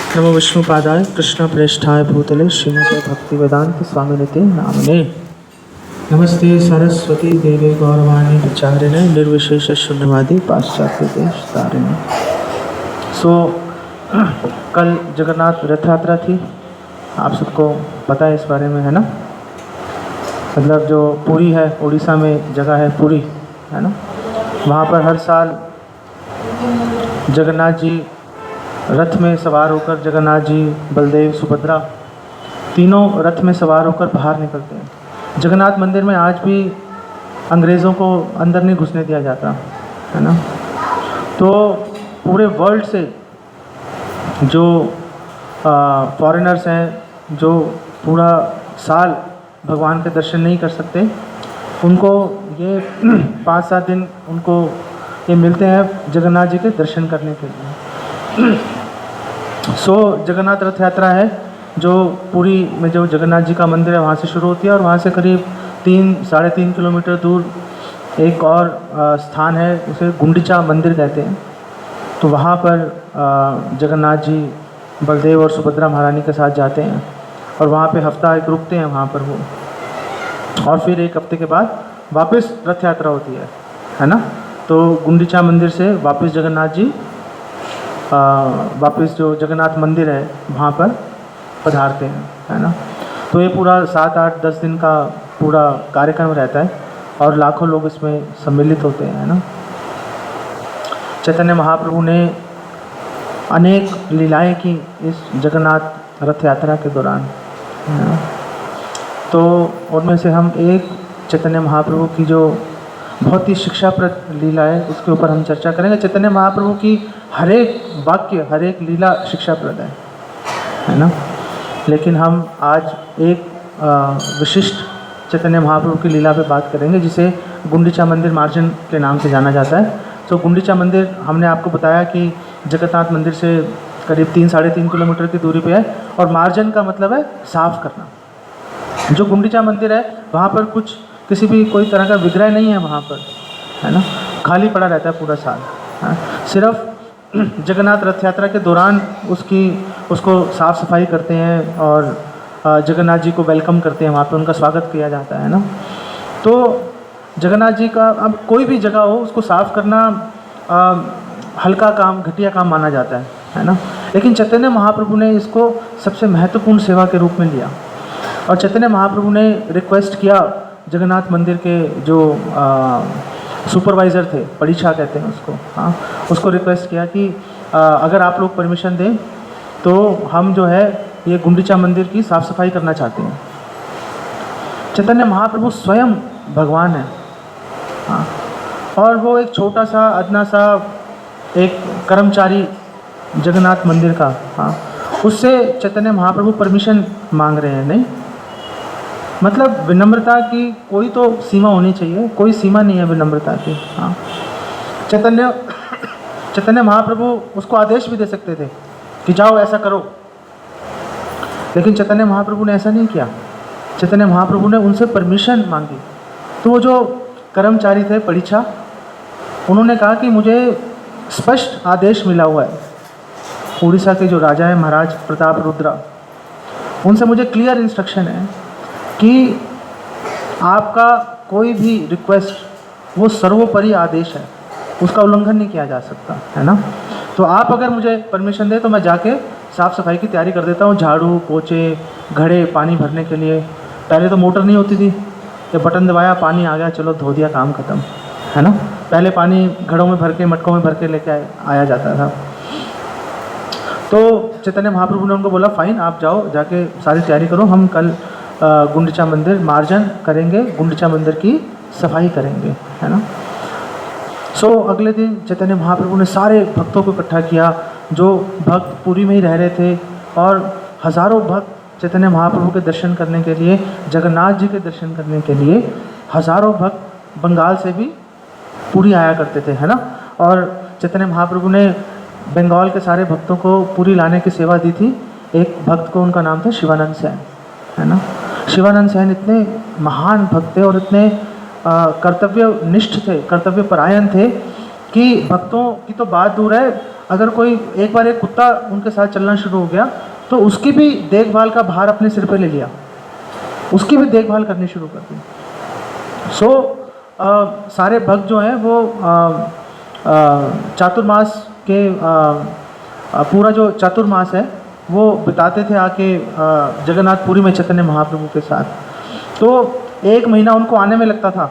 नमो विष्णुपादाय कृष्णप्रेष्ठाय भूतले श्रीमते भक्तिवेदांत स्वामिनिते नामने। नमस्ते सरस्वती देवी गौरवाणी विचारिणे निर्विशेष शून्यवादी पाश्चात्य देश तारिणे। कल जगन्नाथ रथ यात्रा थी, आप सबको पता है इस बारे में, है ना। मतलब जो पुरी है, उड़ीसा में जगह है पुरी, है ना। वहाँ पर हर साल जगन्नाथ जी रथ में सवार होकर, जगन्नाथ जी, बलदेव, सुभद्रा तीनों रथ में सवार होकर बाहर निकलते हैं। जगन्नाथ मंदिर में आज भी अंग्रेज़ों को अंदर नहीं घुसने दिया जाता, है ना। तो पूरे वर्ल्ड से जो फॉरेनर्स हैं, जो पूरा साल भगवान के दर्शन नहीं कर सकते, उनको ये 5-7 दिन उनको ये मिलते हैं जगन्नाथ जी के दर्शन करने के लिए। जगन्नाथ रथ यात्रा है जो पुरी में जो जगन्नाथ जी का मंदिर है वहाँ से शुरू होती है, और वहाँ से करीब 3-3.5 किलोमीटर दूर एक और स्थान है, उसे गुंडीचा मंदिर कहते हैं। तो वहाँ पर जगन्नाथ जी बलदेव और सुभद्रा महारानी के साथ जाते हैं, और वहाँ पे हफ्ता एक रुकते हैं वहाँ पर वो, और फिर एक हफ्ते के बाद वापस रथ यात्रा होती है ना। तो गुंडीचा मंदिर से वापस जगन्नाथ जी वापस जो जगन्नाथ मंदिर है वहाँ पर पधारते हैं, है ना। तो ये पूरा 7-8-10 दिन का पूरा कार्यक्रम रहता है, और लाखों लोग इसमें सम्मिलित होते हैं, है ना। चैतन्य महाप्रभु ने अनेक लीलाएं की इस जगन्नाथ रथ यात्रा के दौरान, है ना। तो उनमें से हम एक चैतन्य महाप्रभु की जो बहुत ही शिक्षाप्रद लीला है उसके ऊपर हम चर्चा करेंगे। चैतन्य महाप्रभु की हर एक वाक्य, हर एक लीला शिक्षाप्रद है ना। लेकिन हम आज एक विशिष्ट चैतन्य महाप्रभु की लीला पे बात करेंगे, जिसे गुंडीचा मंदिर मार्जन के नाम से जाना जाता है। तो गुंडीचा मंदिर हमने आपको बताया कि जगन्नाथ मंदिर से करीब 3-3.5 किलोमीटर की दूरी पे है, और मार्जन का मतलब है साफ करना। जो गुंडीचा मंदिर है वहाँ पर कुछ किसी भी कोई तरह का विग्रह नहीं है वहाँ पर, है ना। खाली पड़ा रहता है पूरा साल, है। सिर्फ जगन्नाथ रथ यात्रा के दौरान उसको साफ़ सफाई करते हैं, और जगन्नाथ जी को वेलकम करते हैं, वहाँ पे उनका स्वागत किया जाता है ना। तो जगन्नाथ जी का अब कोई भी जगह हो उसको साफ़ करना हल्का काम, घटिया काम माना जाता है ना। लेकिन चैतन्य महाप्रभु ने इसको सबसे महत्वपूर्ण सेवा के रूप में लिया, और चैतन्य महाप्रभु ने रिक्वेस्ट किया जगन्नाथ मंदिर के जो सुपरवाइज़र थे, परीक्षा कहते हैं उसको, हाँ, उसको रिक्वेस्ट किया कि अगर आप लोग परमिशन दें तो हम जो है ये गुंडीचा मंदिर की साफ़ सफाई करना चाहते हैं। चैतन्य महाप्रभु स्वयं भगवान है, हाँ, और वो एक छोटा सा अदना सा एक कर्मचारी जगन्नाथ मंदिर का, हाँ, उससे चैतन्य महाप्रभु परमिशन मांग रहे हैं। नहीं, मतलब विनम्रता की कोई तो सीमा होनी चाहिए, कोई सीमा नहीं है विनम्रता की, हाँ। चैतन्य महाप्रभु उसको आदेश भी दे सकते थे कि जाओ ऐसा करो, लेकिन चैतन्य महाप्रभु ने ऐसा नहीं किया। चैतन्य महाप्रभु ने उनसे परमिशन मांगी। तो वो जो कर्मचारी थे परीक्षा, उन्होंने कहा कि मुझे स्पष्ट आदेश मिला हुआ है उड़ीसा के जो राजा हैं महाराज प्रताप रुद्रा, उनसे मुझे क्लियर इंस्ट्रक्शन है कि आपका कोई भी रिक्वेस्ट वो सर्वोपरि आदेश है, उसका उल्लंघन नहीं किया जा सकता, है ना। तो आप अगर मुझे परमिशन दें तो मैं जाके साफ़ सफाई की तैयारी कर देता हूँ, झाड़ू, पोछे, घड़े पानी भरने के लिए। पहले तो मोटर नहीं होती थी, ये बटन दबाया पानी आ गया, चलो धो दिया, काम ख़त्म, है ना। पहले पानी घड़ों में भर के, मटकों में भर के लेके आया जाता था। तो चैतन्य महाप्रभु ने उनको बोला फाइन, आप जाओ, जाके सारी तैयारी करो, हम कल गुंडीचा मंदिर मार्जन करेंगे, गुंडीचा मंदिर की सफाई करेंगे, है ना। अगले दिन चैतन्य महाप्रभु ने सारे भक्तों को इकट्ठा किया, जो भक्त पुरी में ही रह रहे थे, और हज़ारों भक्त चैतन्य महाप्रभु के दर्शन करने के लिए, जगन्नाथ जी के दर्शन करने के लिए हज़ारों भक्त बंगाल से भी पुरी आया करते थे, है ना। और चैतन्य महाप्रभु ने बंगाल के सारे भक्तों को पुरी लाने की सेवा दी थी। एक भक्त को, उनका नाम था शिवानंद सेन, है ना। शिवानंद सेन इतने महान भक्त थे और इतने कर्तव्य निष्ठ थे, कर्तव्य परायण थे कि भक्तों की तो बात दूर है, अगर कोई एक बार एक कुत्ता उनके साथ चलना शुरू हो गया तो उसकी भी देखभाल का भार अपने सिर पे ले लिया, उसकी भी देखभाल करनी शुरू कर दी। सारे भक्त जो हैं वो चातुर्मास के पूरा जो चातुर्मास है वो बिताते थे आके जगन्नाथपुरी में चैतन्य महाप्रभु के साथ। तो 1 महीना उनको आने में लगता था,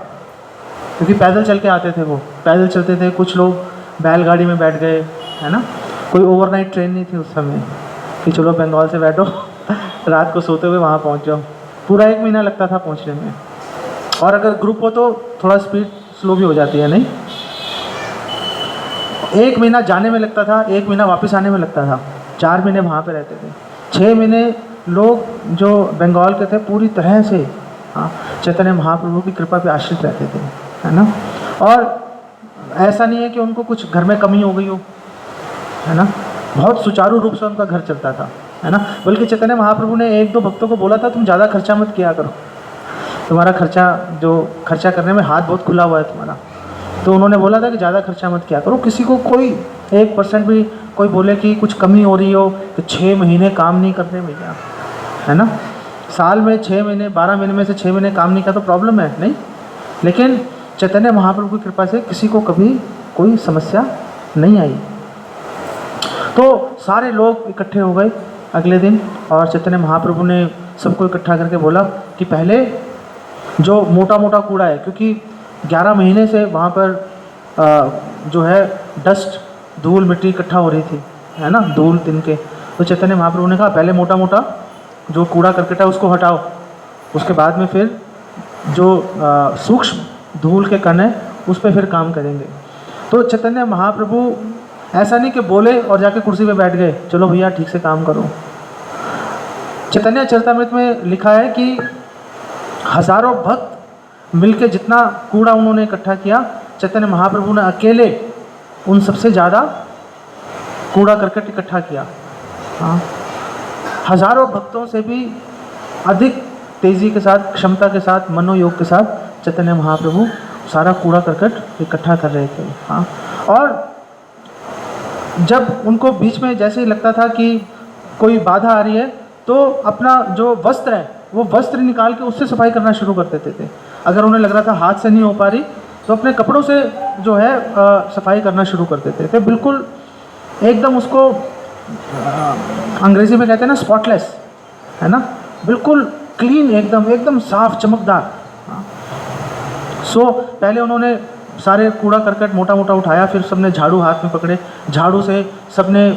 क्योंकि पैदल चल के आते थे, वो पैदल चलते थे। कुछ लोग बैलगाड़ी में बैठ गए, है ना, कोई ओवरनाइट ट्रेन नहीं थी उस समय कि चलो बंगाल से बैठो रात को सोते हुए वहाँ पहुँच जाओ। पूरा 1 महीना लगता था पहुँचने में, और अगर ग्रुप हो तो थोड़ा स्पीड स्लो भी हो जाती है, नहीं। 1 महीना जाने में लगता था, 1 महीना वापस आने में लगता था, 4 महीने वहाँ पे रहते थे। 6 महीने लोग जो बंगाल के थे पूरी तरह से चैतन्य महाप्रभु की कृपा पे आश्रित रहते थे, है ना। और ऐसा नहीं है कि उनको कुछ घर में कमी हो गई हो, है ना, बहुत सुचारू रूप से उनका घर चलता था, है ना। बल्कि चैतन्य महाप्रभु ने 1-2 भक्तों को बोला था, तुम ज़्यादा खर्चा मत किया करो, तुम्हारा खर्चा करने में हाथ बहुत खुला हुआ है तुम्हारा। तो उन्होंने बोला था कि ज़्यादा खर्चा मत किया करो, किसी को कोई 1% भी कोई बोले कि कुछ कमी हो रही हो कि 6 महीने काम नहीं करने भैया, है ना। साल में 6 महीने, 12 महीने में से 6 महीने काम नहीं किया तो प्रॉब्लम है, नहीं। लेकिन चैतन्य महाप्रभु की कृपा से किसी को कभी कोई समस्या नहीं आई। तो सारे लोग इकट्ठे हो गए अगले दिन, और चैतन्य महाप्रभु ने सबको इकट्ठा करके बोला कि पहले जो मोटा मोटा कूड़ा है, क्योंकि 11 महीने से वहाँ पर जो है डस्ट, धूल मिट्टी इकट्ठा हो रही थी, है ना, धूल तिनके। तो चैतन्य महाप्रभु ने कहा पहले मोटा मोटा जो कूड़ा करकट है उसको हटाओ, उसके बाद में फिर जो सूक्ष्म धूल के कण है उस पर फिर काम करेंगे। तो चैतन्य महाप्रभु ऐसा नहीं कि बोले और जाके कुर्सी पे बैठ गए, चलो भैया ठीक से काम करो। चैतन्य चरितामृत में लिखा है कि हजारों भक्त मिलके जितना कूड़ा उन्होंने इकट्ठा किया, चैतन्य महाप्रभु ने अकेले उन सबसे ज़्यादा कूड़ा करकट इकट्ठा किया। हाँ, हजारों भक्तों से भी अधिक तेज़ी के साथ, क्षमता के साथ, मनोयोग के साथ चैतन्य महाप्रभु सारा कूड़ा करकट इकट्ठा कर रहे थे। हाँ, और जब उनको बीच में जैसे ही लगता था कि कोई बाधा आ रही है तो अपना जो वस्त्र है वो वस्त्र निकाल के उससे सफाई करना शुरू कर देते थे। अगर उन्हें लग रहा था हाथ से नहीं हो पा रही तो अपने कपड़ों से जो है सफाई करना शुरू कर देते थे, बिल्कुल एकदम उसको अंग्रेजी में कहते हैं ना स्पॉटलेस, है ना, बिल्कुल क्लीन, एकदम साफ चमकदार। पहले उन्होंने सारे कूड़ा करकट मोटा मोटा उठाया, फिर सबने झाड़ू हाथ में पकड़े, झाड़ू से सबने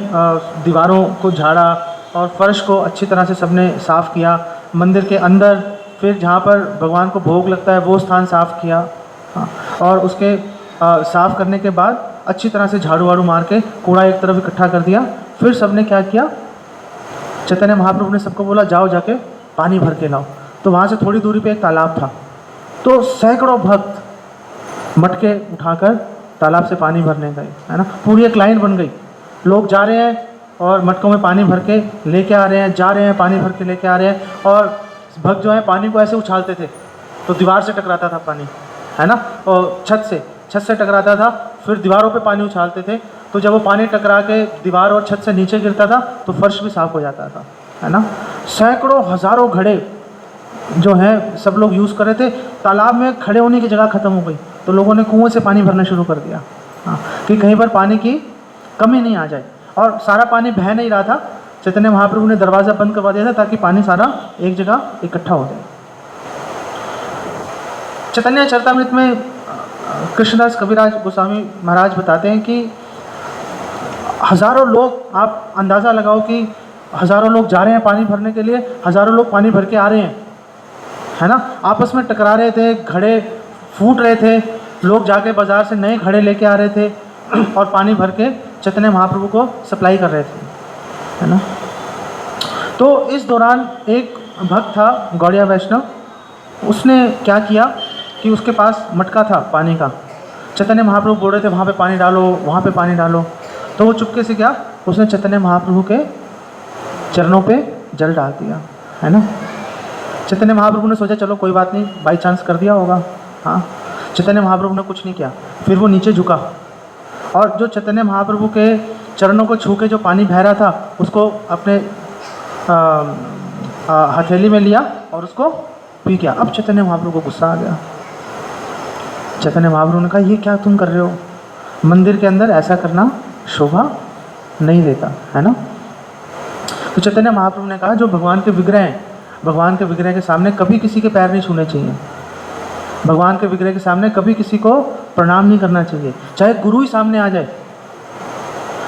दीवारों को झाड़ा और फर्श को अच्छी तरह से सबने साफ़ किया। मंदिर के अंदर फिर जहाँ पर भगवान को भोग लगता है वो स्थान साफ़ किया। और उसके साफ़ करने के बाद अच्छी तरह से झाड़ू वाड़ू मार के कूड़ा एक तरफ इकट्ठा कर दिया। फिर सबने क्या किया, चैतन्य महाप्रभु ने सबको बोला जाओ जाके पानी भर के लाओ। तो वहाँ से थोड़ी दूरी पे एक तालाब था, तो सैकड़ों भक्त मटके उठाकर तालाब से पानी भरने गए, है ना। पूरी एक लाइन बन गई, लोग जा रहे हैं और मटकों में पानी भर के लेके आ रहे हैं, जा रहे हैं पानी भर के लेके आ रहे हैं। और भक्त जो है पानी को ऐसे उछालते थे तो दीवार से टकराता था पानी, है ना, और छत से टकराता था, फिर दीवारों पे पानी उछालते थे। तो जब वो पानी टकरा के दीवार और छत से नीचे गिरता था तो फर्श भी साफ हो जाता था, है ना। सैकड़ों हज़ारों घड़े जो हैं सब लोग यूज़ कर रहे थे। तालाब में खड़े होने की जगह ख़त्म हो गई तो लोगों ने कुएं से पानी भरना शुरू कर दिया, हाँ, कि कहीं पर पानी की कमी नहीं आ जाए। और सारा पानी बह नहीं रहा था, चैतन्य महाप्रभु ने दरवाज़ा बंद करवा दिया था ताकि पानी सारा एक जगह इकट्ठा हो जाए। चैतन्य चरितामृत में कृष्णदास कविराज गोस्वामी महाराज बताते हैं कि हज़ारों लोग, आप अंदाज़ा लगाओ कि हज़ारों लोग जा रहे हैं पानी भरने के लिए, हज़ारों लोग पानी भर के आ रहे हैं, है ना, आपस में टकरा रहे थे, घड़े फूट रहे थे, लोग जाके बाज़ार से नए घड़े लेके आ रहे थे और पानी भर के चैतन्य महाप्रभु को सप्लाई कर रहे थे, है ना। तो इस दौरान एक भक्त था गौड़िया वैष्णव, उसने क्या किया कि उसके पास मटका था पानी का। चैतन्य महाप्रभु बोल रहे थे वहाँ पे पानी डालो, वहाँ पे पानी डालो, तो वो चुपके से क्या, उसने चैतन्य महाप्रभु के चरणों पे जल डाल दिया, है ना। चैतन्य महाप्रभु ने सोचा चलो कोई बात नहीं, बाई चांस कर दिया होगा, हाँ। चैतन्य महाप्रभु ने कुछ नहीं किया, फिर वो नीचे झुका और जो चैतन्य महाप्रभु के चरणों को छू के जो पानी बह रहा था उसको अपने हथेली में लिया और उसको पी गया। अब चैतन्य महाप्रभु को गुस्सा आ गया। चैतन्य महाप्रभु ने कहा, ये क्या तुम कर रहे हो? मंदिर के अंदर ऐसा करना शोभा नहीं देता, है ना। तो चैतन्य महाप्रभु ने कहा, जो भगवान के विग्रह हैं, भगवान के विग्रह के सामने कभी किसी के पैर नहीं छूने चाहिए। भगवान के विग्रह के सामने कभी किसी को प्रणाम नहीं करना चाहिए, चाहे गुरु ही सामने आ जाए।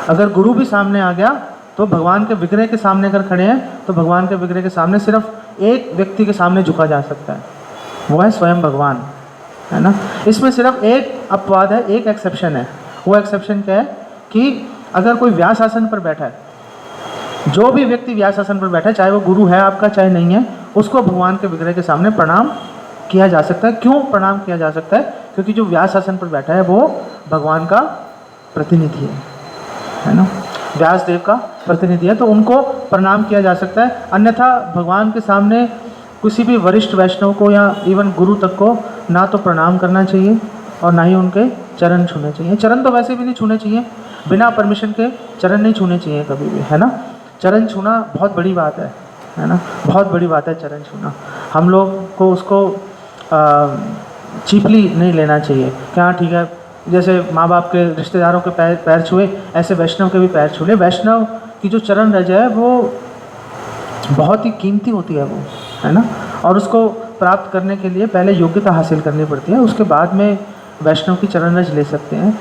अगर गुरु भी सामने आ गया तो भगवान के विग्रह के सामने अगर खड़े हैं तो भगवान के विग्रह के सामने सिर्फ एक व्यक्ति के सामने झुका जा सकता है, वो है स्वयं भगवान, है ना। इसमें सिर्फ एक अपवाद है, एक एक्सेप्शन है। वो एक्सेप्शन क्या है कि अगर कोई व्यास आसन पर बैठा है, जो भी व्यक्ति व्यास आसन पर बैठा है, चाहे वो गुरु है आपका चाहे नहीं है, उसको भगवान के विग्रह के सामने प्रणाम किया जा सकता है। क्यों प्रणाम किया जा सकता है? क्योंकि जो व्यास आसन पर बैठा है वो भगवान का प्रतिनिधि है ना, व्यास देव का प्रतिनिधि है, तो उनको प्रणाम किया जा सकता है। अन्यथा भगवान के सामने किसी भी वरिष्ठ वैष्णव को या इवन गुरु तक को ना तो प्रणाम करना चाहिए और ना ही उनके चरण छूने चाहिए। चरण तो वैसे भी नहीं छूने चाहिए, बिना परमिशन के चरण नहीं छूने चाहिए कभी भी, है ना। चरण छूना बहुत बड़ी बात है ना, बहुत बड़ी बात है चरण छूना। हम लोग को उसको चीपली नहीं लेना चाहिए कि हाँ ठीक है, जैसे माँ बाप के रिश्तेदारों के पैर छुए, ऐसे वैष्णव के भी पैर छू ले। वैष्णव की जो चरण रज है वो बहुत ही कीमती होती है, वो, है ना, और उसको प्राप्त करने के लिए पहले योग्यता हासिल करनी पड़ती है, उसके बाद में वैष्णव की चरण रज ले सकते हैं।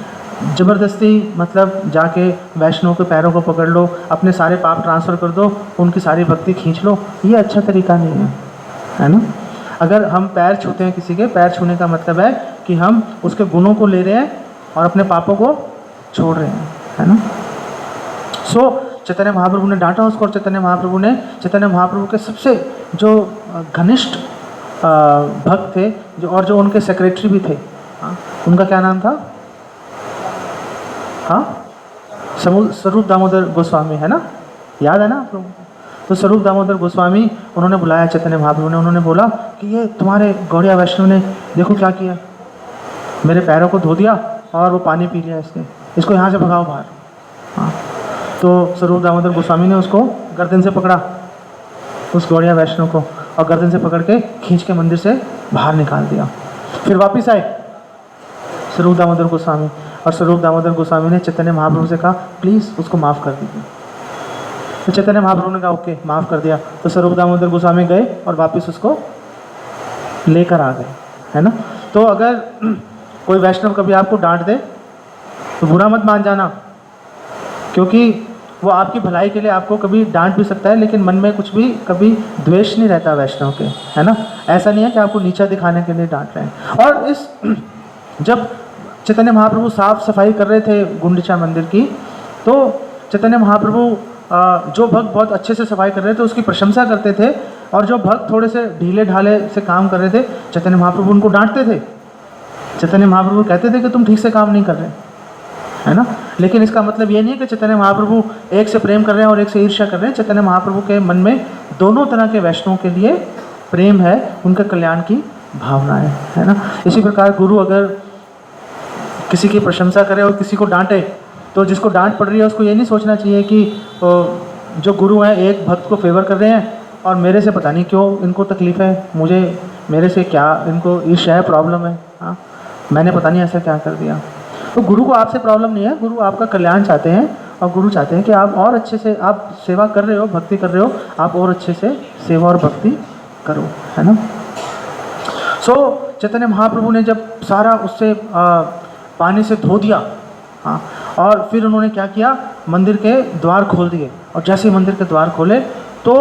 ज़बरदस्ती मतलब जाके वैष्णव के पैरों को पकड़ लो, अपने सारे पाप ट्रांसफ़र कर दो, उनकी सारी भक्ति खींच लो, ये अच्छा तरीका नहीं है ना। अगर हम पैर छूते हैं किसी के, पैर छूने का मतलब है कि हम उसके गुणों को ले रहे हैं और अपने पापों को छोड़ रहे हैं, है ना। चैतन्य महाप्रभु ने डांटा उसको, और चैतन्य महाप्रभु के सबसे जो घनिष्ठ भक्त थे जो उनके सेक्रेटरी भी थे, उनका क्या नाम था? स्वरूप दामोदर गोस्वामी, है ना, याद है ना आप लोगों को? तो स्वरूप दामोदर गोस्वामी उन्होंने बुलाया चैतन्य महाप्रभु ने, उन्होंने बोला कि ये तुम्हारे गौड़िया वैष्णव ने देखो क्या किया, मेरे पैरों को धो दिया और वो पानी पी लिया इसको यहाँ से भगाओ बाहर। तो स्वरूप दामोदर गोस्वामी ने उसको गर्दन से पकड़ा, उस गौड़िया वैष्णव को, और गर्दन से पकड़ के खींच के मंदिर से बाहर निकाल दिया। फिर वापस आए स्वरूप दामोदर गोस्वामी, और स्वरूप दामोदर गोस्वामी ने चैतन्य महाप्रभु से कहा प्लीज़ उसको माफ़ कर दीजिए। तो चैतन्य महाप्रभु ने कहा ओके माफ़ कर दिया। तो स्वरूप दामोदर गोस्वामी गए और वापस उसको लेकर आ गए, है ना। तो अगर कोई वैष्णव कभी आपको डांट दे तो बुरा मत मान जाना, क्योंकि वो आपकी भलाई के लिए आपको कभी डांट भी सकता है, लेकिन मन में कुछ भी कभी द्वेष नहीं रहता वैष्णव के, है ना। ऐसा नहीं है कि आपको नीचा दिखाने के लिए डांट रहे हैं। और इस जब चैतन्य महाप्रभु साफ सफाई कर रहे थे गुंडीचा मंदिर की, तो चैतन्य महाप्रभु जो भक्त बहुत अच्छे से सफाई कर रहे थे उसकी प्रशंसा करते थे, और जो भक्त थोड़े से ढीले ढाले से काम कर रहे थे चैतन्य महाप्रभु उनको डांटते थे। चैतन्य महाप्रभु कहते थे कि तुम ठीक से काम नहीं कर रहे, है ना। लेकिन इसका मतलब ये नहीं है कि चैतन्य महाप्रभु एक से प्रेम कर रहे हैं और एक से ईर्ष्या कर रहे हैं। चैतन्य महाप्रभु के मन में दोनों तरह के वैष्णवों के लिए प्रेम है, उनके कल्याण की भावना है ना। इसी प्रकार गुरु अगर किसी की प्रशंसा करे और किसी को डांटे, तो जिसको डांट पड़ रही है उसको ये नहीं सोचना चाहिए कि जो गुरु हैं एक भक्त को फेवर कर रहे हैं और मेरे से पता नहीं क्यों इनको तकलीफ़ है, मुझे मेरे से क्या इनको ईर्ष्या है, प्रॉब्लम है, हाँ मैंने पता नहीं ऐसा क्या कर दिया। तो गुरु को आपसे प्रॉब्लम नहीं है, गुरु आपका कल्याण चाहते हैं, और गुरु चाहते हैं कि आप और अच्छे से, आप सेवा कर रहे हो, भक्ति कर रहे हो, आप और अच्छे से सेवा और भक्ति करो, है ना। चैतन्य महाप्रभु ने जब सारा उससे पानी से धो दिया, हाँ, और फिर उन्होंने क्या किया, मंदिर के द्वार खोल दिए, और जैसे ही मंदिर के द्वार खोले तो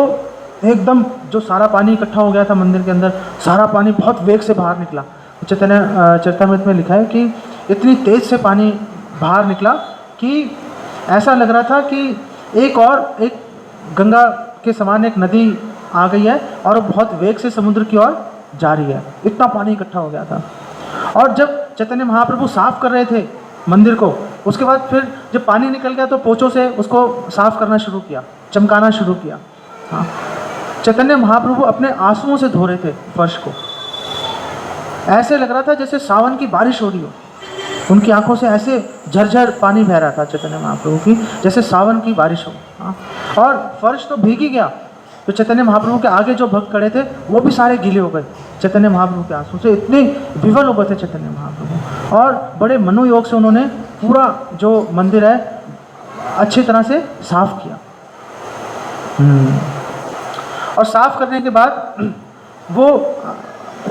एकदम जो सारा पानी इकट्ठा हो गया था मंदिर के अंदर, सारा पानी बहुत वेग से बाहर निकला। चैतन्य चरितामृत में लिखा है कि इतनी तेज़ से पानी बाहर निकला कि ऐसा लग रहा था कि एक गंगा के समान एक नदी आ गई है और बहुत वेग से समुद्र की ओर जा रही है, इतना पानी इकट्ठा हो गया था। और जब चैतन्य महाप्रभु साफ कर रहे थे मंदिर को, उसके बाद फिर जब पानी निकल गया तो पोंछों से उसको साफ करना शुरू किया, चमकाना शुरू किया। हाँ, चैतन्य महाप्रभु अपने आंसुओं से धो रहे थे फर्श को, ऐसे लग रहा था जैसे सावन की बारिश हो रही हो, उनकी आंखों से ऐसे झरझर पानी बह रहा था चैतन्य महाप्रभु की, जैसे सावन की बारिश हो। हाँ, और फर्श तो भीग ही गया। तो चैतन्य महाप्रभु के आगे जो भक्त खड़े थे वो भी सारे गीले हो गए चैतन्य महाप्रभु के आंसू से, इतने विवल हो गए थे चैतन्य महाप्रभु। और बड़े मनोयोग से उन्होंने पूरा जो मंदिर है अच्छी तरह से साफ किया। और साफ करने के बाद वो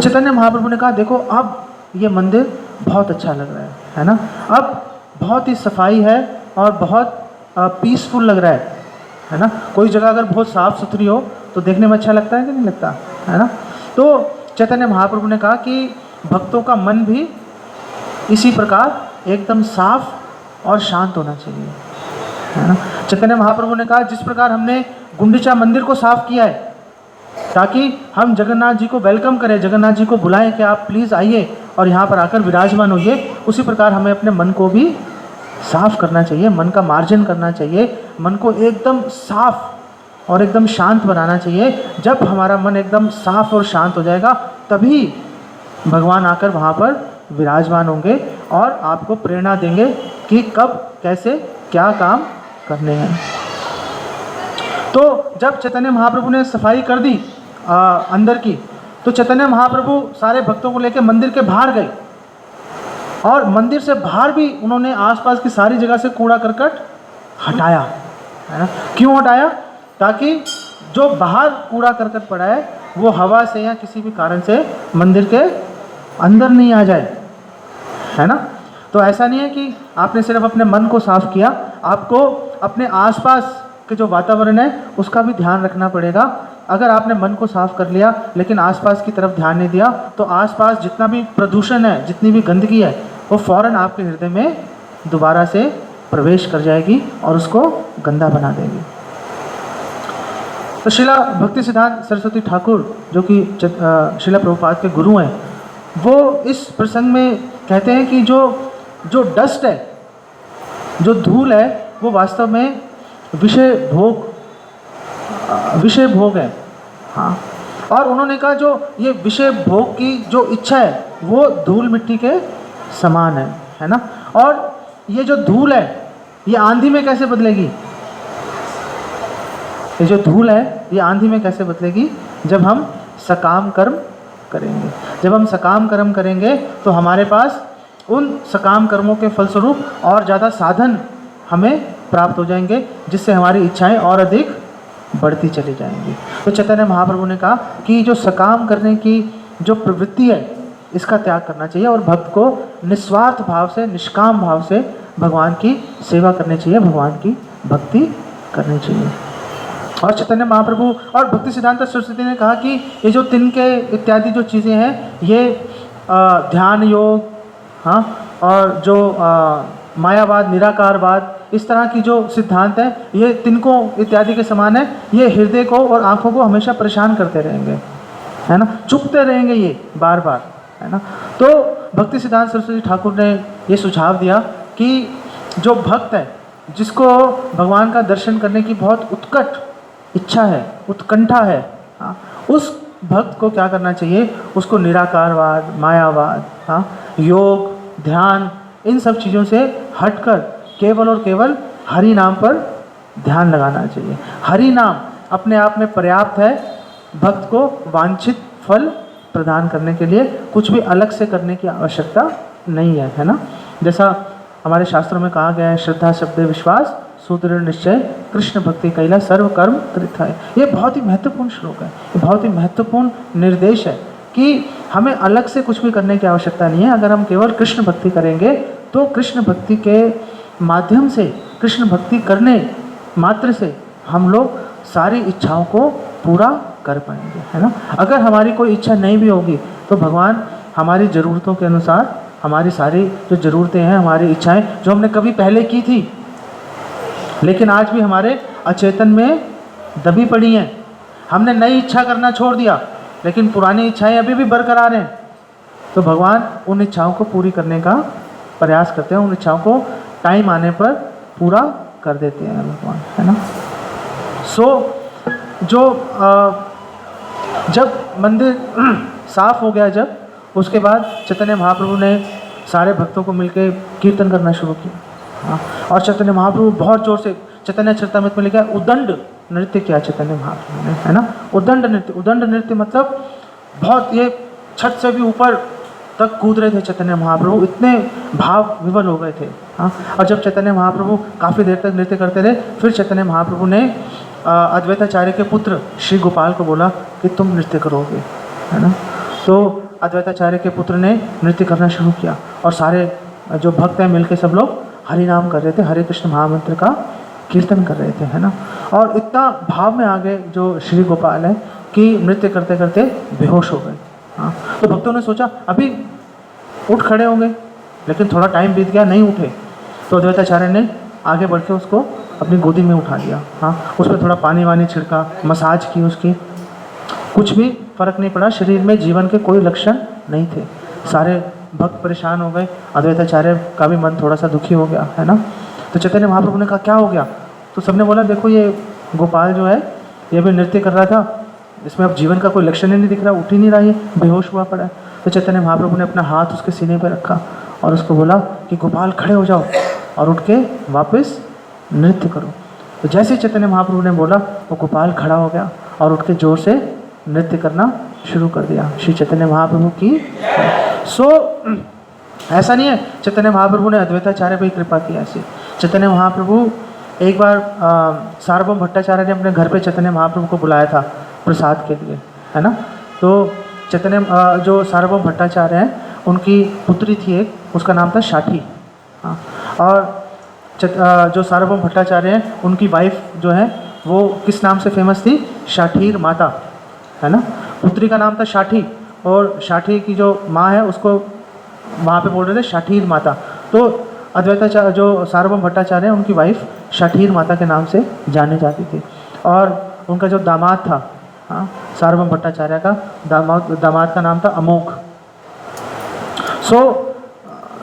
चैतन्य महाप्रभु ने कहा, देखो अब ये मंदिर बहुत अच्छा लग रहा है ना, अब बहुत ही सफाई है और बहुत पीसफुल लग रहा है ना। कोई जगह अगर बहुत साफ़ सुथरी हो तो देखने में अच्छा लगता है कि नहीं लगता, है ना। तो चैतन्य महाप्रभु ने कहा कि भक्तों का मन भी इसी प्रकार एकदम साफ और शांत होना चाहिए, है ना। चैतन्य महाप्रभु ने कहा, जिस प्रकार हमने गुंडीचा मंदिर को साफ किया है ताकि हम जगन्नाथ जी को वेलकम करें, जगन्नाथ जी को बुलाएं कि आप प्लीज़ आइए और यहाँ पर आकर विराजमान होइए, उसी प्रकार हमें अपने मन को भी साफ करना चाहिए, मन का मार्जन करना चाहिए, मन को एकदम साफ और एकदम शांत बनाना चाहिए। जब हमारा मन एकदम साफ और शांत हो जाएगा तभी भगवान आकर वहाँ पर विराजमान होंगे और आपको प्रेरणा देंगे कि कब कैसे क्या काम करने हैं। तो जब चैतन्य महाप्रभु ने सफाई कर दी अंदर की, तो चैतन्य महाप्रभु सारे भक्तों को लेकर मंदिर के बाहर गए और मंदिर से बाहर भी उन्होंने आसपास की सारी जगह से कूड़ा करकट हटाया, है ना। क्यों हटाया? ताकि जो बाहर कूड़ा करकट पड़ा है वो हवा से या किसी भी कारण से मंदिर के अंदर नहीं आ जाए, है ना। तो ऐसा नहीं है कि आपने सिर्फ अपने मन को साफ किया, आपको अपने आसपास के जो वातावरण है उसका भी ध्यान रखना पड़ेगा। अगर आपने मन को साफ कर लिया लेकिन आसपास की तरफ ध्यान नहीं दिया तो आसपास जितना भी प्रदूषण है, जितनी भी गंदगी है, वो फौरन आपके हृदय में दोबारा से प्रवेश कर जाएगी और उसको गंदा बना देगी। तो शिला भक्ति सिद्धांत सरस्वती ठाकुर जो कि शिला प्रभुपाद के गुरु हैं, वो इस प्रसंग में कहते हैं कि जो डस्ट है, जो धूल है, वो वास्तव में विषय भोग है। हाँ, और उन्होंने कहा जो ये विषय भोग की जो इच्छा है वो धूल मिट्टी के समान है ना। और ये जो धूल है ये आंधी में कैसे बदलेगी? ये जो धूल है ये आंधी में कैसे बदलेगी? जब हम सकाम कर्म करेंगे। जब हम सकाम कर्म करेंगे तो हमारे पास उन सकाम कर्मों के फलस्वरूप और ज़्यादा साधन हमें प्राप्त हो जाएंगे, जिससे हमारी इच्छाएं और अधिक बढ़ती चली जाएंगी। तो चैतन्य महाप्रभु ने कहा कि जो सकाम करने की जो प्रवृत्ति है इसका त्याग करना चाहिए और भक्त को निस्वार्थ भाव से, निष्काम भाव से भगवान की सेवा करनी चाहिए, भगवान की भक्ति करनी चाहिए। और चैतन्य महाप्रभु और भक्ति सिद्धांत सरस्वती ने कहा कि ये जो तिनके इत्यादि जो चीज़ें हैं ये ध्यान योग, हाँ, और जो मायावाद, निराकारवाद, इस तरह की जो सिद्धांत हैं ये तिनकों इत्यादि के समान है। ये हृदय को और आँखों को हमेशा परेशान करते रहेंगे, है ना, चुभते रहेंगे ये बार बार, है ना। तो भक्ति सिद्धांत सरस्वती ठाकुर ने ये सुझाव दिया कि जो भक्त है, जिसको भगवान का दर्शन करने की बहुत उत्कट इच्छा है, उत्कंठा है, हाँ, उस भक्त को क्या करना चाहिए? उसको निराकारवाद, मायावाद, हाँ, योग, ध्यान, इन सब चीज़ों से हटकर केवल और केवल हरि नाम पर ध्यान लगाना चाहिए। हरि नाम अपने आप में पर्याप्त है भक्त को वांछित फल प्रदान करने के लिए, कुछ भी अलग से करने की आवश्यकता नहीं है ना। जैसा हमारे शास्त्रों में कहा गया है, श्रद्धा शब्द विश्वास सुदृढ़ निश्चय कृष्ण भक्ति कैला सर्व कर्म कृताय। ये बहुत ही महत्वपूर्ण श्लोक है, ये बहुत ही महत्वपूर्ण निर्देश है कि हमें अलग से कुछ भी करने की आवश्यकता नहीं है। अगर हम केवल कृष्ण भक्ति करेंगे तो कृष्ण भक्ति के माध्यम से, कृष्ण भक्ति करने मात्र से हम लोग सारी इच्छाओं को पूरा कर पाएंगे, है ना। अगर हमारी कोई इच्छा नहीं भी होगी तो भगवान हमारी ज़रूरतों के अनुसार हमारी सारी जो ज़रूरतें हैं, हमारी इच्छाएं जो हमने कभी पहले की थी लेकिन आज भी हमारे अचेतन में दबी पड़ी हैं, हमने नई इच्छा करना छोड़ दिया लेकिन पुरानी इच्छाएं अभी भी बरकरार हैं, तो भगवान उन इच्छाओं को पूरी करने का प्रयास करते हैं, उन इच्छाओं को टाइम आने पर पूरा कर देते हैं भगवान, है ना। जो जब मंदिर साफ हो गया, जब उसके बाद चैतन्य महाप्रभु ने सारे भक्तों को मिलकर कीर्तन करना शुरू किया। हाँ, और चैतन्य महाप्रभु बहुत जोर से, चैतन्य चरितामृत में लिखा है, उदंड नृत्य किया चैतन्य महाप्रभु ने, है ना। उदंड नृत्य, उदंड नृत्य मतलब बहुत, ये छत से भी ऊपर तक कूद रहे थे चैतन्य महाप्रभु, इतने भाव विवल हो गए थे। हाँ, और जब चैतन्य महाप्रभु काफ़ी देर तक नृत्य करते रहे, फिर चैतन्य महाप्रभु ने अद्वैताचार्य के पुत्र श्री गोपाल को बोला कि तुम नृत्य करोगे, है ना। तो अद्वैताचार्य के पुत्र ने नृत्य करना शुरू किया और सारे जो भक्त हैं मिलके सब लोग हरि नाम कर रहे थे, हरे कृष्ण महामंत्र का कीर्तन कर रहे थे, है ना। और इतना भाव में आ गए जो श्री गोपाल है कि नृत्य करते करते बेहोश हो गए। हाँ, तो भक्तों ने सोचा अभी उठ खड़े होंगे, लेकिन थोड़ा टाइम बीत गया, नहीं उठे। तो अद्वैताचार्य ने आगे बढ़ के उसको अपनी गोदी में उठा लिया। हाँ, उस पर थोड़ा पानी वानी छिड़का, मसाज की उसकी, कुछ भी फर्क नहीं पड़ा, शरीर में जीवन के कोई लक्षण नहीं थे। सारे भक्त परेशान हो गए, अद्वैताचार्य का भी मन थोड़ा सा दुखी हो गया, है ना। तो चैतन्य महाप्रभु ने कहा क्या हो गया? तो सबने बोला देखो ये गोपाल जो है ये भी नृत्य कर रहा था, इसमें अब जीवन का कोई लक्षण ही नहीं दिख रहा, उठ ही नहीं रहा, ये बेहोश हुआ पड़ा है। तो चैतन्य महाप्रभु ने अपना हाथ उसके सीने पर रखा और उसको बोला कि गोपाल खड़े हो जाओ और उठ के वापस नृत्य करो। तो जैसे चैतन्य महाप्रभु ने बोला वो गोपाल खड़ा हो गया और उठ के जोर से नृत्य करना शुरू कर दिया। श्री चैतन्य महाप्रभु की ऐसा नहीं है चैतन्य महाप्रभु ने अद्वैताचार्य पर ही कृपा की, ऐसी चैतन्य महाप्रभु एक बार सार्वभौम भट्टाचार्य ने अपने घर पे चैतन्य महाप्रभु को बुलाया था प्रसाद के लिए, है ना। तो चैतन्य जो सार्वभौम भट्टाचार्य हैं उनकी पुत्री थी एक, उसका नाम था शाठी। हाँ, और जो सार्वभौम भट्टाचार्य हैं उनकी वाइफ जो है वो किस नाम से फेमस थी? शाठीर माता, है ना। पुत्री का नाम था शाठी और शाठी की जो माँ है उसको वहाँ पे बोल रहे थे शाठीर माता। तो अद्वैताचार्य जो सार्वभौम भट्टाचार्य हैं उनकी वाइफ शाठीर माता के नाम से जानी जाती थी। और उनका जो दामाद था, हाँ, सार्वभौम भट्टाचार्य का दामाद का नाम था अमोघ।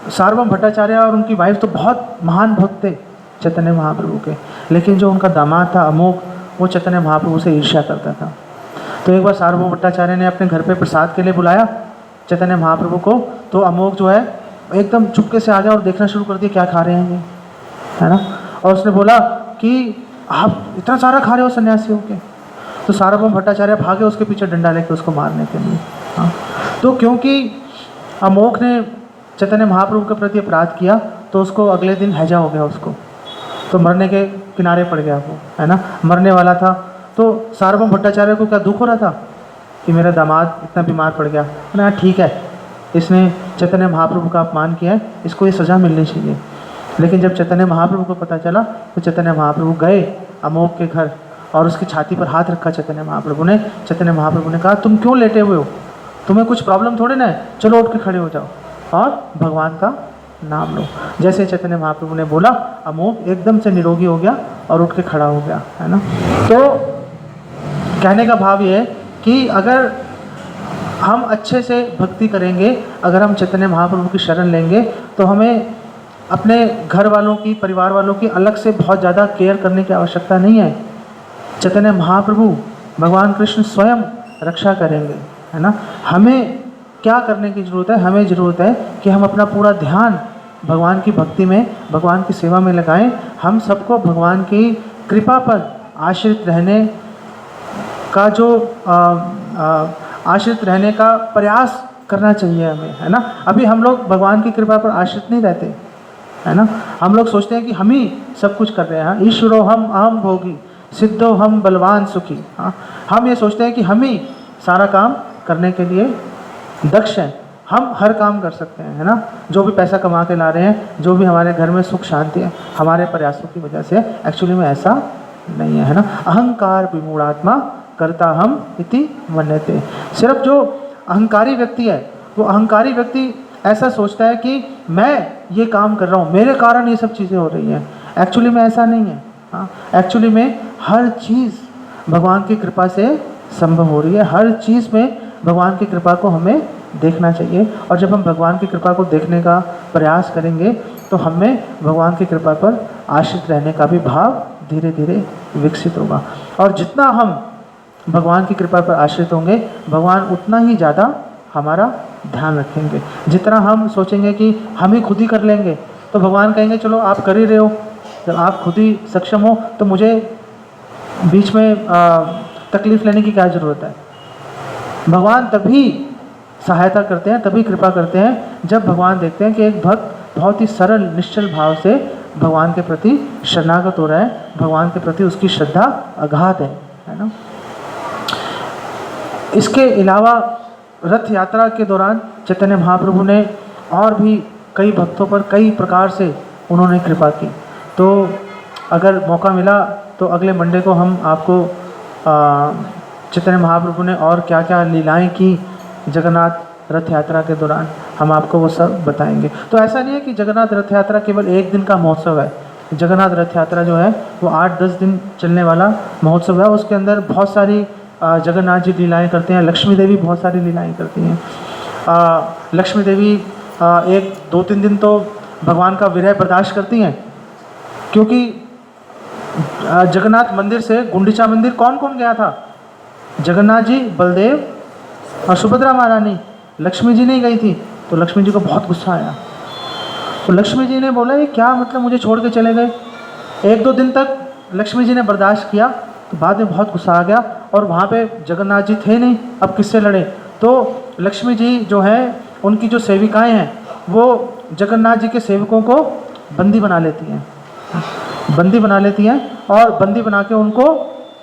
सार्वभौम भट्टाचार्य और उनकी वाइफ तो बहुत महान भक्त थे चैतन्य महाप्रभु के, लेकिन जो उनका दामाद था अमोघ वो चैतन्य महाप्रभु से ईर्ष्या करता था। तो एक बार सार्वभौम भट्टाचार्य ने अपने घर पे प्रसाद के लिए बुलाया चैतन्य महाप्रभु को, तो अमोघ जो है एकदम चुपके से आ गया और देखना शुरू कर दिया क्या खा रहे हैं ये, है ना। और उसने बोला कि आप इतना सारा खा रहे हो सन्यासी होके। तो सार्वभौम भट्टाचार्य भागे उसके पीछे डंडा लेके उसको मारने के लिए। हाँ, तो क्योंकि अमोघ ने चैतन्य महाप्रभु के प्रति अपराध किया तो उसको अगले दिन हैजा हो गया, उसको तो मरने के किनारे पड़ गया वो, है ना, मरने वाला था। तो सार्वभौम भट्टाचार्य को क्या दुख हो रहा था कि मेरा दामाद इतना बीमार पड़ गया, ना ठीक है इसने चैतन्य महाप्रभु का अपमान किया है, इसको ये सज़ा मिलनी चाहिए। लेकिन जब चैतन्य महाप्रभु को पता चला तो चैतन्य महाप्रभु गए अमोघ के घर और उसकी छाती पर हाथ रखा चैतन्य महाप्रभु ने। चैतन्य महाप्रभु ने कहा तुम क्यों लेटे हुए हो, तुम्हें कुछ प्रॉब्लम थोड़े ना है, चलो उठ के खड़े हो जाओ और भगवान का नाम लो। जैसे चैतन्य महाप्रभु ने बोला अमोघ एकदम से निरोगी हो गया और उठ के खड़ा हो गया, है ना। तो कहने का भाव ये है कि अगर हम अच्छे से भक्ति करेंगे, अगर हम चैतन्य महाप्रभु की शरण लेंगे तो हमें अपने घर वालों की, परिवार वालों की अलग से बहुत ज़्यादा केयर करने की आवश्यकता नहीं है। चैतन्य महाप्रभु भगवान कृष्ण स्वयं रक्षा करेंगे, है ना। हमें क्या करने की ज़रूरत है? हमें ज़रूरत है कि हम अपना पूरा ध्यान भगवान की भक्ति में, भगवान की सेवा में लगाएं। हम सबको भगवान की कृपा पर आश्रित रहने का जो आश्रित रहने का प्रयास करना चाहिए हमें, है ना। अभी हम लोग भगवान की कृपा पर आश्रित नहीं रहते, है ना। हम लोग सोचते हैं कि हम ही सब कुछ कर रहे हैं। ईश्वरो हम अहम भोगी, सिद्धो हम बलवान सुखी। हाँ, हम ये सोचते हैं कि हम ही सारा काम करने के लिए दक्ष हैं, हम हर काम कर सकते हैं, है ना। जो भी पैसा कमा के ला रहे हैं, जो भी हमारे घर में सुख शांति है, हमारे प्रयासों की वजह से। एक्चुअली में ऐसा नहीं है, ना। अहंकार विमूढ़ात्मा करता हम इति मन्यते। सिर्फ जो अहंकारी व्यक्ति है वो अहंकारी व्यक्ति ऐसा सोचता है कि मैं ये काम कर रहा हूँ, मेरे कारण ये सब चीज़ें हो रही हैं। एक्चुअली में ऐसा नहीं है। हाँ, एक्चुअली में हर चीज़ भगवान की कृपा से संभव हो रही है। हर चीज़ में भगवान की कृपा को हमें देखना चाहिए, और जब हम भगवान की कृपा को देखने का प्रयास करेंगे तो हमें भगवान की कृपा पर आश्रित रहने का भी भाव धीरे धीरे विकसित होगा। और जितना हम भगवान की कृपा पर आश्रित होंगे, भगवान उतना ही ज़्यादा हमारा ध्यान रखेंगे। जितना हम सोचेंगे कि हम ही खुद ही कर लेंगे, तो भगवान कहेंगे चलो आप कर ही रहे हो, जब आप खुद ही सक्षम हो तो मुझे बीच में तकलीफ लेने की क्या ज़रूरत है। भगवान तभी सहायता करते हैं, तभी कृपा करते हैं जब भगवान देखते हैं कि एक भक्त बहुत ही सरल निश्चल भाव से भगवान के प्रति शरणागत हो रहा है, भगवान के प्रति उसकी श्रद्धा अगाध है ना। इसके अलावा रथ यात्रा के दौरान चैतन्य महाप्रभु ने और भी कई भक्तों पर कई प्रकार से उन्होंने कृपा की। तो अगर मौका मिला तो अगले मंडे को हम आपको चैतन्य महाप्रभु ने और क्या क्या लीलाएं की जगन्नाथ रथ यात्रा के दौरान, हम आपको वो सब बताएंगे। तो ऐसा नहीं है कि जगन्नाथ रथ यात्रा केवल एक दिन का महोत्सव है। जगन्नाथ रथ यात्रा जो है वो 8-10 दिन चलने वाला महोत्सव है। उसके अंदर बहुत सारी जगन्नाथ जी लीलाएँ करते हैं, लक्ष्मी देवी बहुत सारी लीलाएँ करती हैं। लक्ष्मी देवी 1-2-3 दिन तो भगवान का विरह बर्दाश्त करती हैं, क्योंकि जगन्नाथ मंदिर से गुंडीचा मंदिर कौन कौन गया था? जगन्नाथ जी, बलदेव और सुभद्रा महारानी। लक्ष्मी जी नहीं गई थी, तो लक्ष्मी जी को बहुत गुस्सा आया। तो लक्ष्मी जी ने बोला ये क्या मतलब, मुझे छोड़ के चले गए। 1-2 दिन तक लक्ष्मी जी ने बर्दाश्त किया, तो बाद में बहुत गुस्सा आ गया और वहाँ पे जगन्नाथ जी थे नहीं, अब किससे लड़े। तो लक्ष्मी जी जो है, उनकी जो सेविकाएं हैं वो जगन्नाथ जी के सेवकों को बंदी बना लेती हैं, बंदी बना लेती हैं और बंदी बना के उनको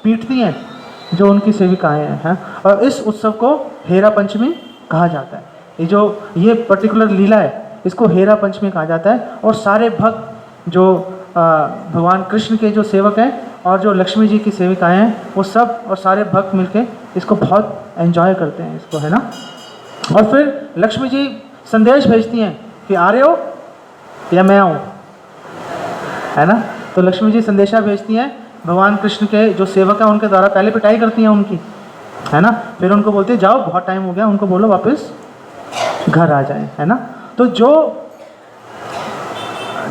पीटती हैं जो उनकी सेविकाएं हैं। और इस उत्सव को हेरा पंचमी कहा जाता है। ये पर्टिकुलर लीला है, इसको हेरा पंचमी कहा जाता है। और सारे भक्त जो भगवान कृष्ण के जो सेवक हैं और जो लक्ष्मी जी की सेविकाएं हैं, वो सब और सारे भक्त मिलके इसको बहुत एंजॉय करते हैं इसको, है ना। और फिर लक्ष्मी जी संदेश भेजती हैं कि आ रहे हो या मैं आऊँ, है ना। तो लक्ष्मी जी संदेशा भेजती हैं भगवान कृष्ण के जो सेवक हैं उनके द्वारा, पहले पिटाई करती हैं उनकी, है ना। फिर उनको बोलती है जाओ बहुत टाइम हो गया, उनको बोलो वापस घर आ जाएं, है ना। तो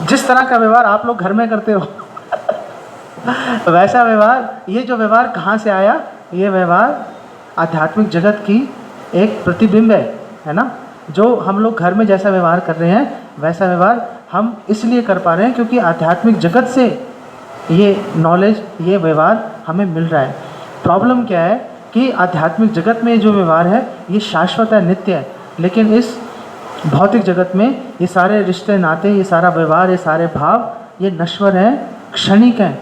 जिस तरह का व्यवहार आप लोग घर में करते हो वैसा व्यवहार, ये जो व्यवहार कहाँ से आया? ये व्यवहार आध्यात्मिक जगत की एक प्रतिबिंब है ना। जो हम लोग घर में जैसा व्यवहार कर रहे हैं वैसा व्यवहार हम इसलिए कर पा रहे हैं क्योंकि आध्यात्मिक जगत से ये नॉलेज, ये व्यवहार हमें मिल रहा है। प्रॉब्लम क्या है कि आध्यात्मिक जगत में जो व्यवहार है ये शाश्वत है, नित्य है, लेकिन इस भौतिक जगत में ये सारे रिश्ते नाते, ये सारा व्यवहार, ये सारे भाव ये नश्वर हैं, क्षणिक हैं,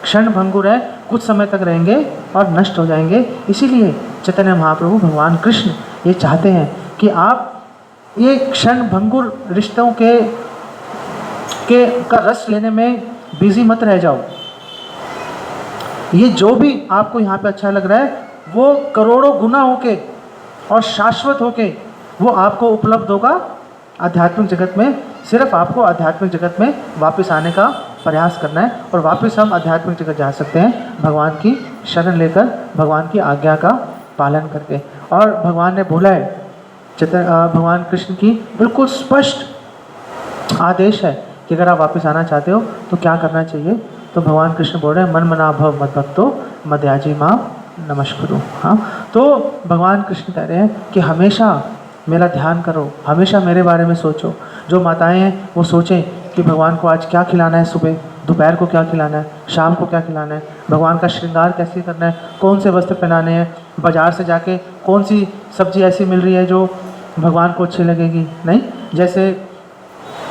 क्षण भंगुर है, कुछ समय तक रहेंगे और नष्ट हो जाएंगे। इसीलिए चैतन्य महाप्रभु भगवान कृष्ण ये चाहते हैं कि आप ये क्षण भंगुर रिश्तों का रस लेने में बिजी मत रह जाओ। ये जो भी आपको यहाँ पे अच्छा लग रहा है वो करोड़ों गुना होके और शाश्वत होके वो आपको उपलब्ध होगा आध्यात्मिक जगत में। सिर्फ आपको आध्यात्मिक जगत में वापस आने का प्रयास करना है और वापस हम आध्यात्मिक जगत जा सकते हैं भगवान की शरण लेकर, भगवान की आज्ञा का पालन करके। और भगवान ने बोला है, भगवान कृष्ण की बिल्कुल स्पष्ट आदेश है कि अगर आप वापस आना चाहते हो तो क्या करना चाहिए। तो भगवान कृष्ण बोल रहे हैं मन मना भव मद भक्तो मदयाजी मां नमस्कुरु। हाँ, तो भगवान कृष्ण कह रहे हैं कि हमेशा मेरा ध्यान करो, हमेशा मेरे बारे में सोचो। जो माताएं हैं वो सोचें कि भगवान को आज क्या खिलाना है, सुबह दोपहर को क्या खिलाना है, शाम को क्या खिलाना है, भगवान का श्रृंगार कैसे करना है, कौन से वस्त्र पहनाने हैं, बाज़ार से जाके कौन सी सब्ज़ी ऐसी मिल रही है जो भगवान को अच्छी लगेगी। नहीं, जैसे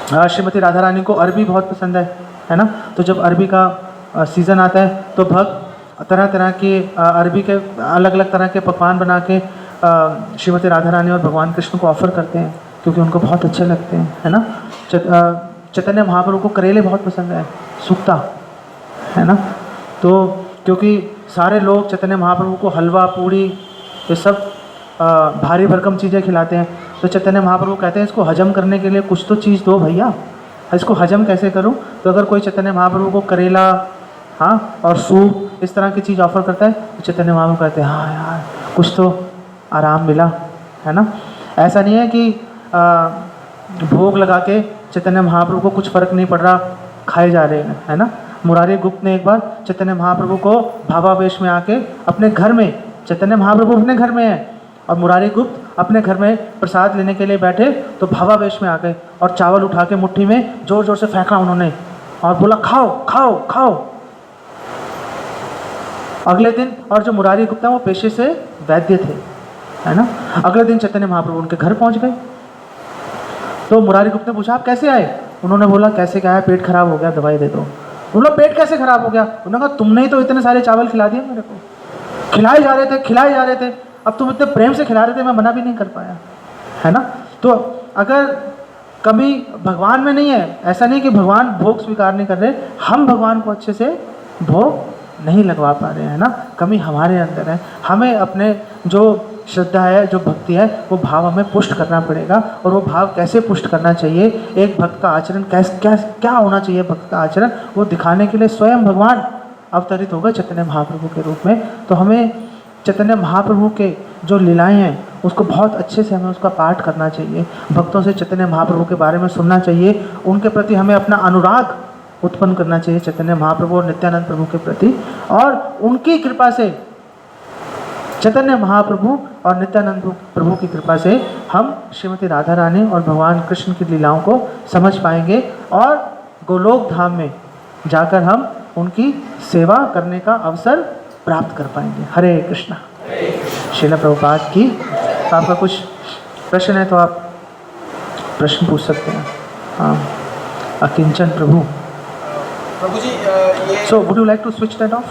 श्रीमती राधा रानी को अरबी बहुत पसंद है ना। तो जब अरबी का सीज़न आता है तो भक्त तरह तरह के अरबी के अलग अलग तरह के पकवान बना के श्रीमती राधा रानी और भगवान कृष्ण को ऑफ़र करते हैं क्योंकि उनको बहुत अच्छे लगते हैं, है ना। चैतन्य महाप्रभु को करेले बहुत पसंद है, सूखता, है ना। तो क्योंकि सारे लोग चैतन्य महाप्रभु को हलवा पूड़ी ये सब भारी भरकम चीज़ें खिलाते हैं, तो चैतन्य महाप्रभु कहते हैं इसको हजम करने के लिए कुछ तो चीज़ दो भैया, इसको हजम कैसे करूं। तो अगर कोई चैतन्य महाप्रभु को करेला, हाँ, और सूप इस तरह की चीज़ ऑफ़र करता है तो चैतन्य महाप्रभु कहते हैं हाँ यार कुछ तो आराम मिला, है ना। ऐसा नहीं है कि भोग लगा के चैतन्य महाप्रभु को कुछ फ़र्क नहीं पड़ रहा, खाए जा रहे हैं, है ना। मुरारी गुप्त ने एक बार चैतन्य महाप्रभु को भावावेश में आके अपने घर में, चैतन्य महाप्रभु अपने घर में है और मुरारी गुप्त अपने घर में प्रसाद लेने के लिए बैठे तो भावावेश में आ गए और चावल उठा के मुट्ठी में जोर जोर से फेंका उन्होंने और बोला खाओ खाओ खाओ। अगले दिन, और जो मुरारी गुप्ता वो पेशे से वैद्य थे, है ना, अगले दिन चैतन्य महाप्रभु उनके घर पहुंच गए। तो मुरारी गुप्ता ने पूछा आप कैसे आए? उन्होंने बोला कैसे क्या है, पेट खराब हो गया, दवाई दे दो। बोला पेट कैसे खराब हो गया? उन्होंने कहा तुमने ही तो इतने सारे चावल खिला दिए मेरे को, खिलाए जा रहे थे खिलाए जा रहे थे, अब तुम इतने प्रेम से खिला रहे थे, मैं मना भी नहीं कर पाया, है ना। तो अगर कभी भगवान में नहीं है, ऐसा नहीं कि भगवान भोग स्वीकार नहीं कर रहे, हम भगवान को अच्छे से भोग नहीं लगवा पा रहे हैं ना, कमी हमारे अंदर है। हमें अपने जो श्रद्धा है, जो भक्ति है, वो भाव हमें पुष्ट करना पड़ेगा। और वो भाव कैसे पुष्ट करना चाहिए, एक भक्त का आचरण क्या होना चाहिए, भक्त का आचरण, वो दिखाने के लिए स्वयं भगवान अवतरित होगा चैतन्य महाप्रभु के रूप में। तो हमें चैतन्य महाप्रभु के जो लीलाएं हैं उसको बहुत अच्छे से हमें उसका पाठ करना चाहिए, भक्तों से चैतन्य महाप्रभु के बारे में सुनना चाहिए, उनके प्रति हमें अपना अनुराग उत्पन्न करना चाहिए चैतन्य महाप्रभु और नित्यानंद प्रभु के प्रति। और उनकी कृपा से, चैतन्य महाप्रभु और नित्यानंद प्रभु की कृपा से हम श्रीमती राधा रानी और भगवान कृष्ण की लीलाओं को समझ पाएंगे और गोलोक धाम में जाकर हम उनकी सेवा करने का अवसर प्राप्त कर पाएंगे। हरे कृष्णा। श्रील प्रभुपाद की। तो आपका कुछ प्रश्न है तो आप प्रश्न पूछ सकते हैं। हाँ, अकिंचन प्रभु। प्रभु जी, So would you like to switch that off?